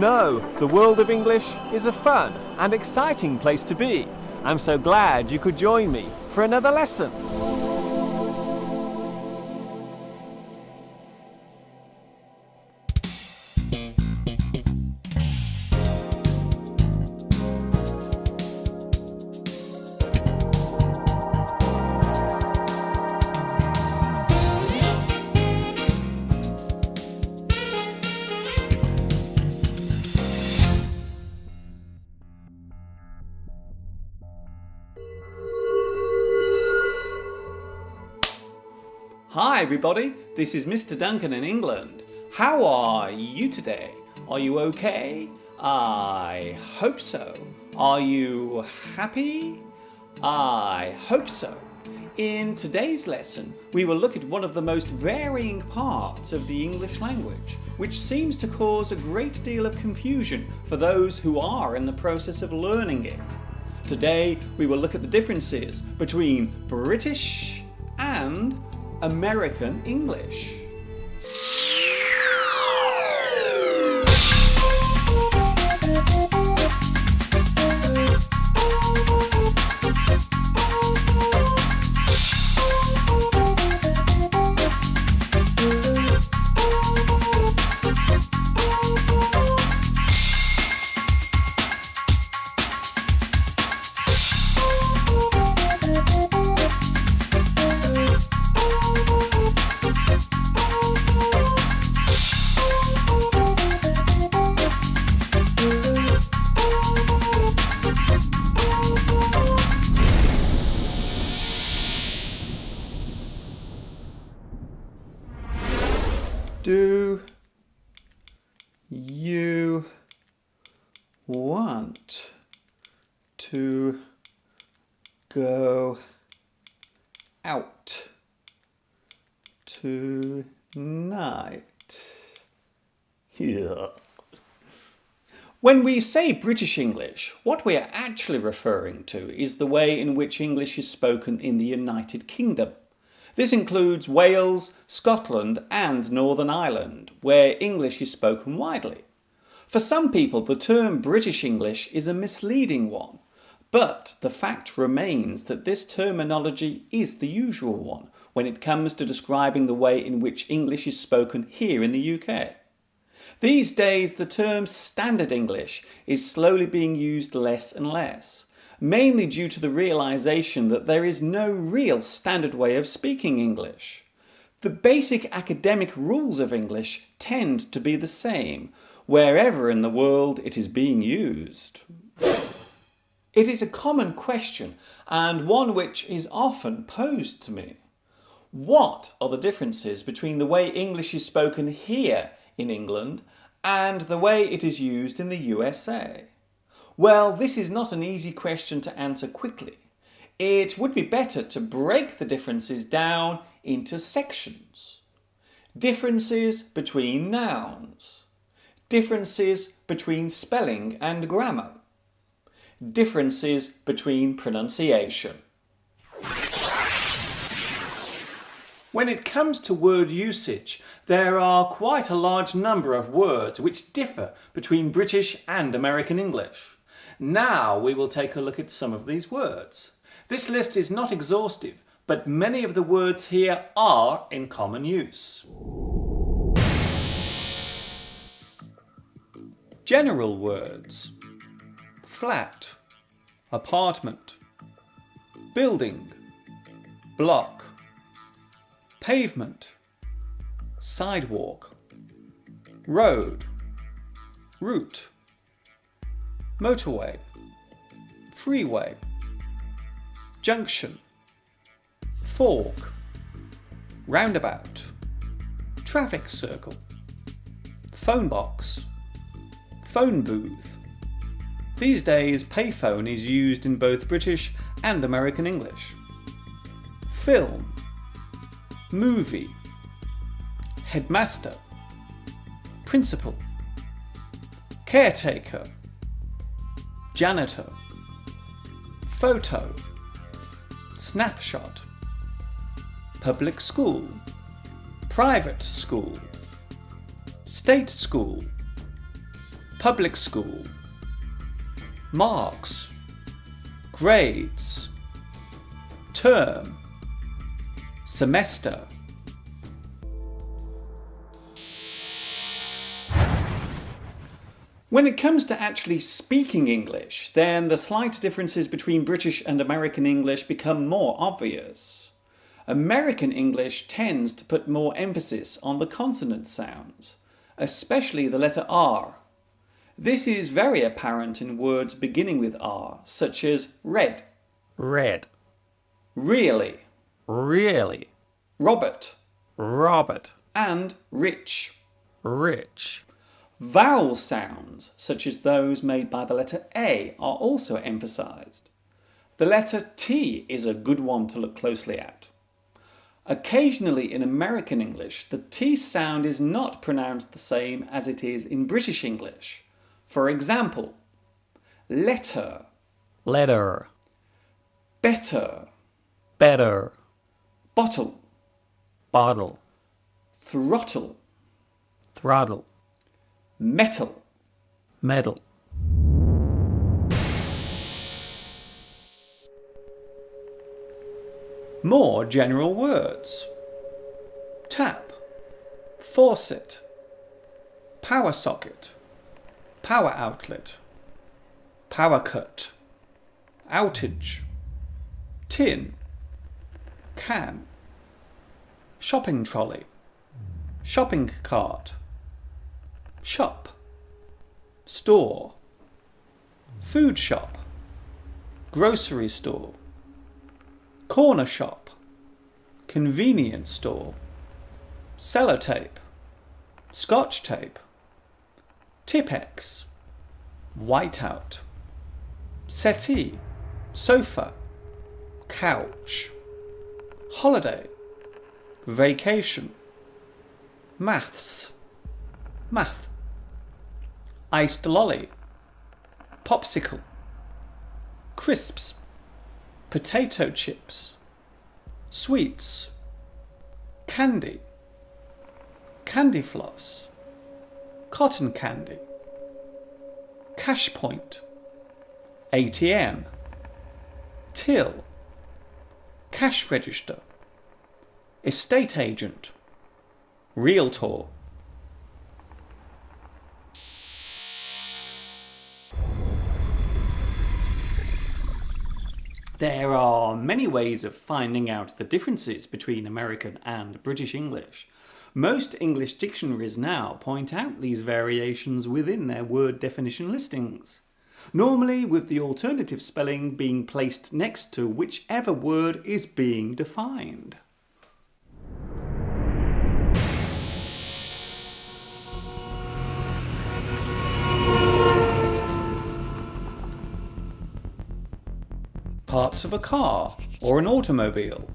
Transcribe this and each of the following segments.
know, the world of English is a fun and exciting place to be. I'm so glad you could join me for another lesson. Hi everybody, this is Mr. Duncan in England. How are you today? Are you okay? I hope so. Are you happy? I hope so. In today's lesson, we will look at one of the most varying parts of the English language, which seems to cause a great deal of confusion for those who are in the process of learning it. Today, we will look at the differences between British and American English. Do you want to go out tonight? Yeah. When we say British English, what we are actually referring to is the way in which English is spoken in the United Kingdom. This includes Wales, Scotland and Northern Ireland, where English is spoken widely. For some people, the term British English is a misleading one, but the fact remains that this terminology is the usual one when it comes to describing the way in which English is spoken here in the UK. These days, the term Standard English is slowly being used less and less, mainly due to the realisation that there is no real standard way of speaking English. The basic academic rules of English tend to be the same, wherever in the world it is being used. It is a common question, and one which is often posed to me. What are the differences between the way English is spoken here in England and the way it is used in the USA? Well, this is not an easy question to answer quickly. It would be better to break the differences down into sections. Differences between nouns. Differences between spelling and grammar. Differences between pronunciation. When it comes to word usage, there are quite a large number of words which differ between British and American English. Now we will take a look at some of these words. This list is not exhaustive, but many of the words here are in common use. General words: flat, apartment, building, block, pavement, sidewalk, road, route, motorway, freeway, junction, fork, roundabout, traffic circle, phone box, phone booth. These days, payphone is used in both British and American English. Film, movie, headmaster, principal, caretaker, janitor, photo, snapshot, public school, private school, state school, public school, marks, grades, term, semester. When it comes to actually speaking English, then the slight differences between British and American English become more obvious. American English tends to put more emphasis on the consonant sounds, especially the letter R. This is very apparent in words beginning with R, such as red, Red. really, Really. Robert, Robert. and rich. Rich. Vowel sounds, such as those made by the letter A, are also emphasised. The letter T is a good one to look closely at. Occasionally in American English, the T sound is not pronounced the same as it is in British English. For example, letter, Letter. better, Better. bottle, Bottle. throttle, Throttle. metal. Metal. More general words. Tap, faucet, power socket, power outlet, power cut, outage, tin, can, shopping trolley, shopping cart, shop, store, food shop, grocery store, corner shop, convenience store, sellotape, scotch tape, Tipp-Ex, whiteout, settee, sofa, couch, holiday, vacation, maths, math, iced lolly, popsicle, crisps, potato chips, sweets, candy, candy floss, cotton candy, cash point, ATM, till, cash register, estate agent, realtor. There are many ways of finding out the differences between American and British English. Most English dictionaries now point out these variations within their word definition listings, normally with the alternative spelling being placed next to whichever word is being defined. Parts of a car or an automobile.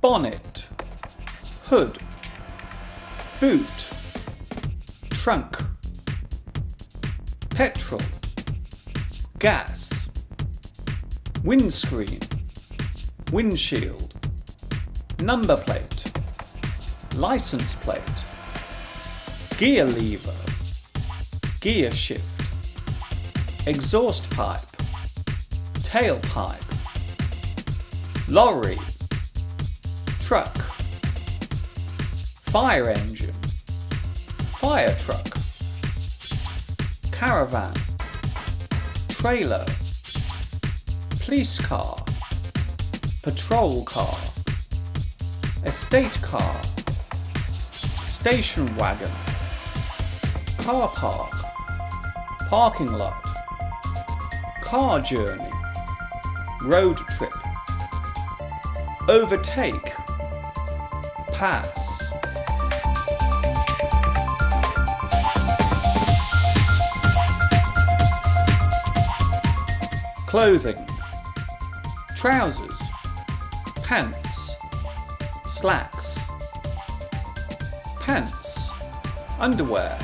Bonnet, hood, boot, trunk, petrol, gas, windscreen, windshield, number plate, license plate, gear lever, gear shift, exhaust pipe, tailpipe, lorry, truck, fire engine, fire truck, caravan, trailer, police car, patrol car, estate car, station wagon, car park, parking lot, car journey, road trip, overtake, pass. Clothing, trousers, pants, slacks, pants, underwear,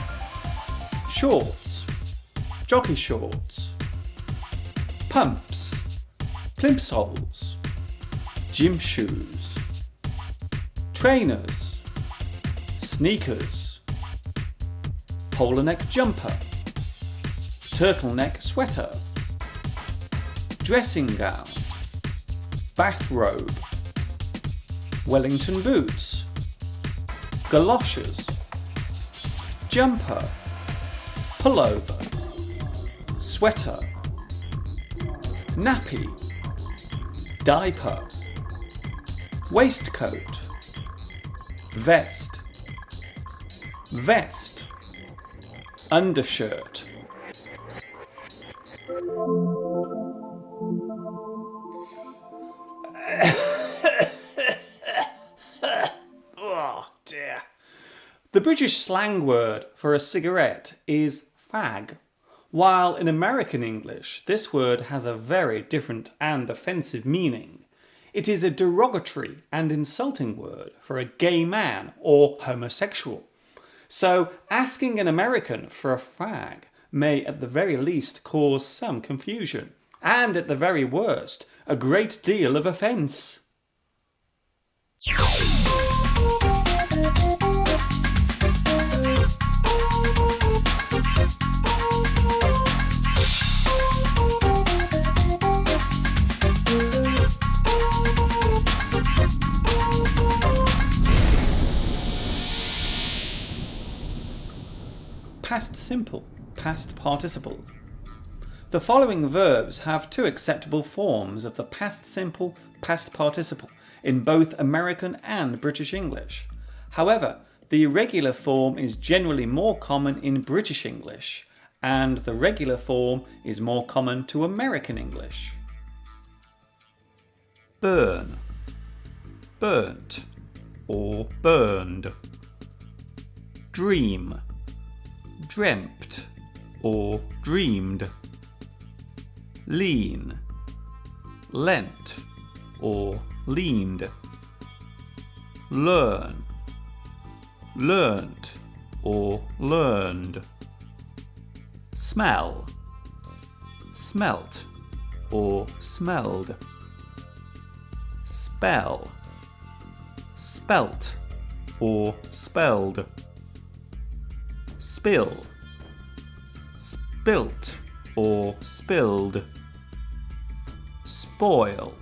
shorts, jockey shorts, pumps, plimsolls, gym shoes, trainers, sneakers, polo neck jumper, turtleneck sweater, dressing gown, bathrobe, Wellington boots, galoshes, jumper, pullover, sweater, nappy, diaper, waistcoat, vest, vest, undershirt. Oh dear. The British slang word for a cigarette is fag, while in American English this word has a very different and offensive meaning. It is a derogatory and insulting word for a gay man or homosexual. So asking an American for a fag may at the very least cause some confusion, and at the very worst, a great deal of offence. Past simple, past participle. The following verbs have two acceptable forms of the past simple, past participle in both American and British English. However, the irregular form is generally more common in British English, and the regular form is more common to American English. Burn, burnt or burned. Dream, dreamt or dreamed. Lean, lent or leaned. Learn, learnt or learned. Smell, smelt or smelled. Spell, spelt or spelled. Spill, spilt or spilled. Spoil,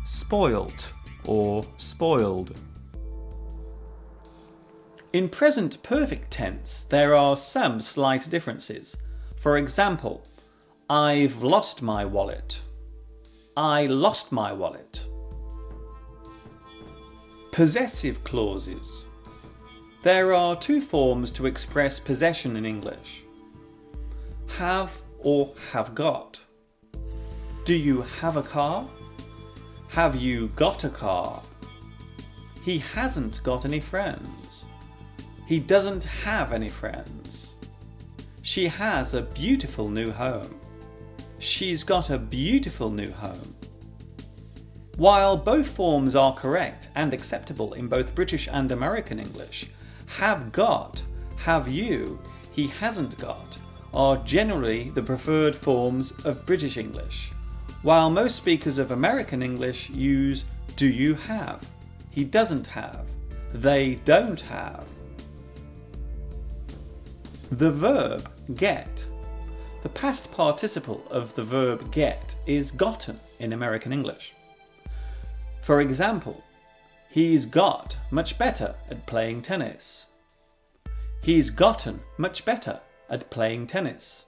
spoilt or spoiled. In present perfect tense, there are some slight differences. For example, I've lost my wallet. I lost my wallet. Possessive clauses. There are two forms to express possession in English: have or have got. Do you have a car? Have you got a car? He hasn't got any friends. He doesn't have any friends. She has a beautiful new home. She's got a beautiful new home. While both forms are correct and acceptable in both British and American English, have got, have you, he hasn't got are generally the preferred forms of British English, while most speakers of American English use do you have, he doesn't have, they don't have. The verb get. The past participle of the verb get is gotten in American English. For example, he's got much better at playing tennis. He's gotten much better at playing tennis.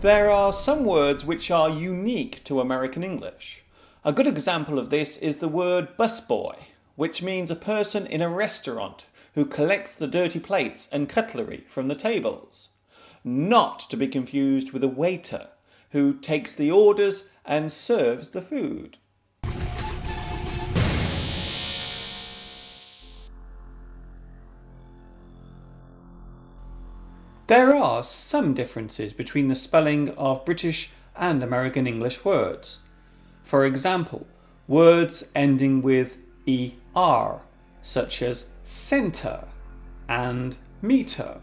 There are some words which are unique to American English. A good example of this is the word busboy, which means a person in a restaurant who collects the dirty plates and cutlery from the tables. Not to be confused with a waiter who takes the orders and serves the food. There are some differences between the spelling of British and American English words. For example, words ending with ER, such as centre and meter,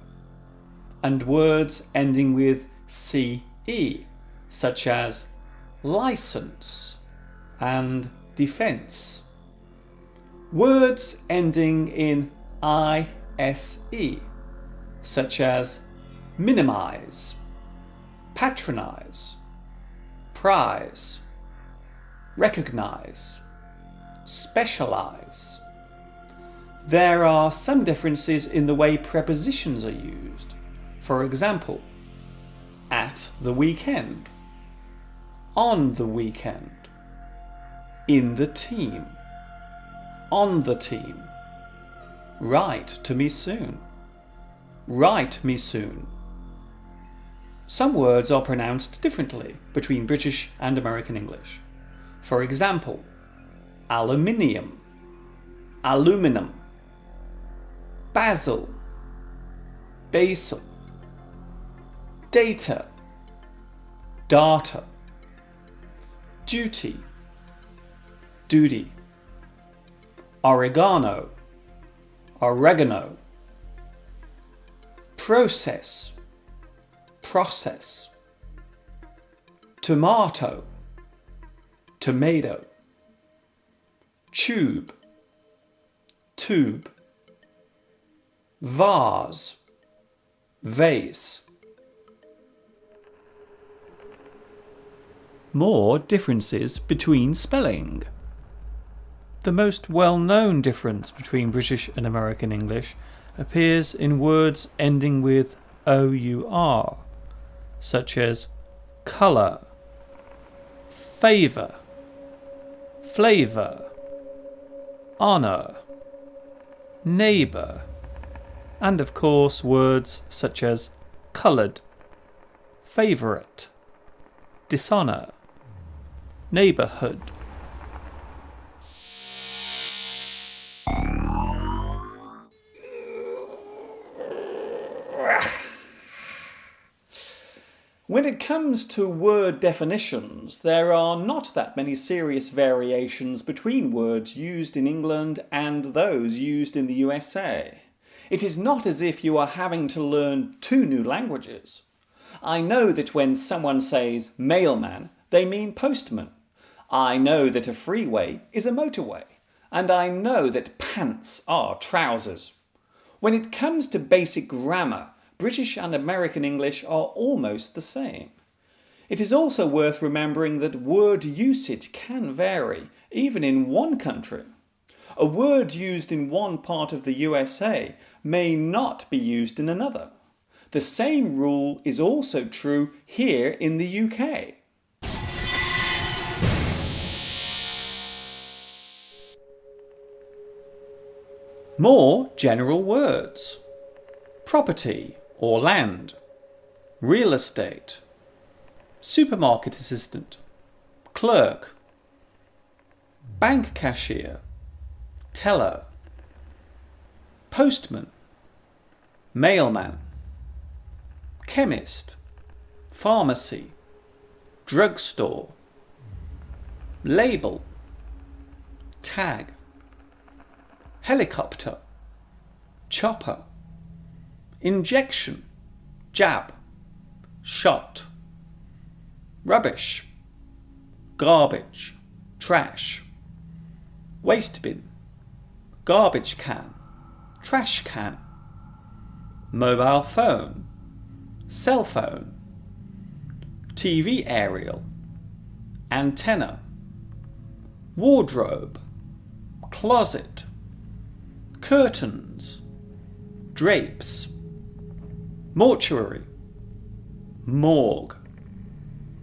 and words ending with CE, such as license and defence. Words ending in ise, such as minimize, patronize, prize, recognize, specialize. There are some differences in the way prepositions are used. For example, at the weekend, on the weekend, in the team, on the team, write to me soon, write me soon. Some words are pronounced differently between British and American English. For example, aluminium, aluminum, basil, basil, data, data, duty, duty, oregano, oregano, process, process, tomato, tomato, tube, tube, vase, vase. More differences between spelling. The most well-known difference between British and American English appears in words ending with OUR, such as colour, favour, flavour, honour, neighbour, and of course words such as coloured, favourite, dishonour, neighbourhood. When it comes to word definitions, there are not that many serious variations between words used in England and those used in the USA. It is not as if you are having to learn two new languages. I know that when someone says mailman, they mean postman. I know that a freeway is a motorway. And I know that pants are trousers. When it comes to basic grammar, British and American English are almost the same. It is also worth remembering that word usage can vary, even in one country. A word used in one part of the USA may not be used in another. The same rule is also true here in the UK. More general words. Property or land, real estate, supermarket assistant, clerk, bank cashier, teller, postman, mailman, chemist, pharmacy, drugstore, label, tag, helicopter, chopper, injection, jab, shot, rubbish, garbage, trash, waste bin, garbage can, trash can, mobile phone, cell phone, TV aerial, antenna, wardrobe, closet, curtains, drapes, mortuary, morgue,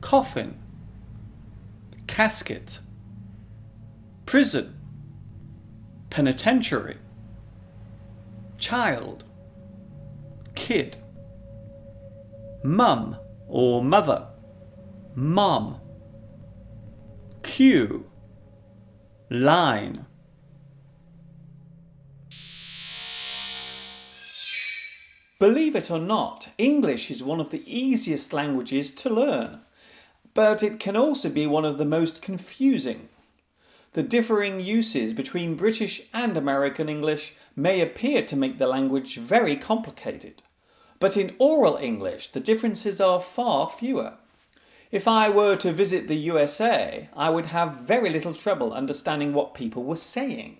coffin, casket, prison, penitentiary, child, kid, mum or mother, mom, queue, line. Believe it or not, English is one of the easiest languages to learn, but it can also be one of the most confusing. The differing uses between British and American English may appear to make the language very complicated, but in oral English the differences are far fewer. If I were to visit the USA, I would have very little trouble understanding what people were saying.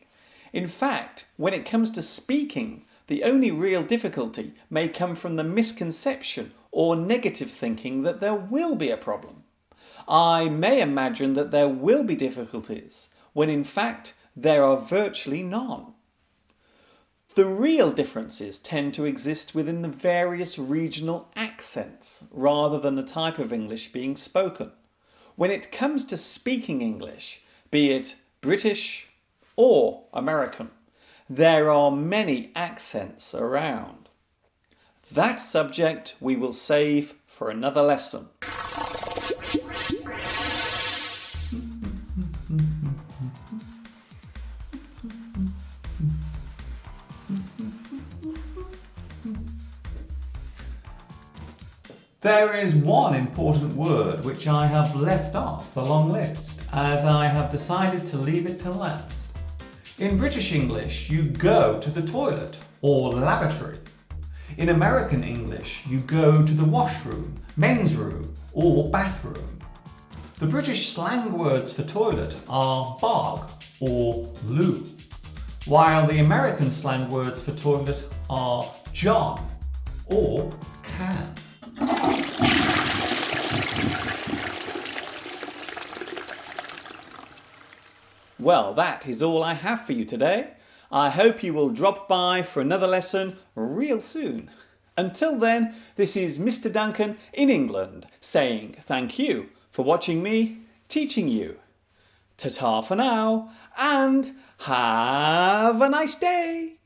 In fact, when it comes to speaking, the only real difficulty may come from the misconception or negative thinking that there will be a problem. I may imagine that there will be difficulties, when in fact there are virtually none. The real differences tend to exist within the various regional accents rather than the type of English being spoken. When it comes to speaking English, be it British or American, there are many accents around. That subject we will save for another lesson. There is one important word which I have left off the long list, as I have decided to leave it to last. In British English, you go to the toilet or lavatory. In American English, you go to the washroom, men's room or bathroom. The British slang words for toilet are bog or loo, while the American slang words for toilet are john or can. Well, that is all I have for you today. I hope you will drop by for another lesson real soon. Until then, this is Mr. Duncan in England saying thank you for watching me teaching you. Ta-ta for now and have a nice day.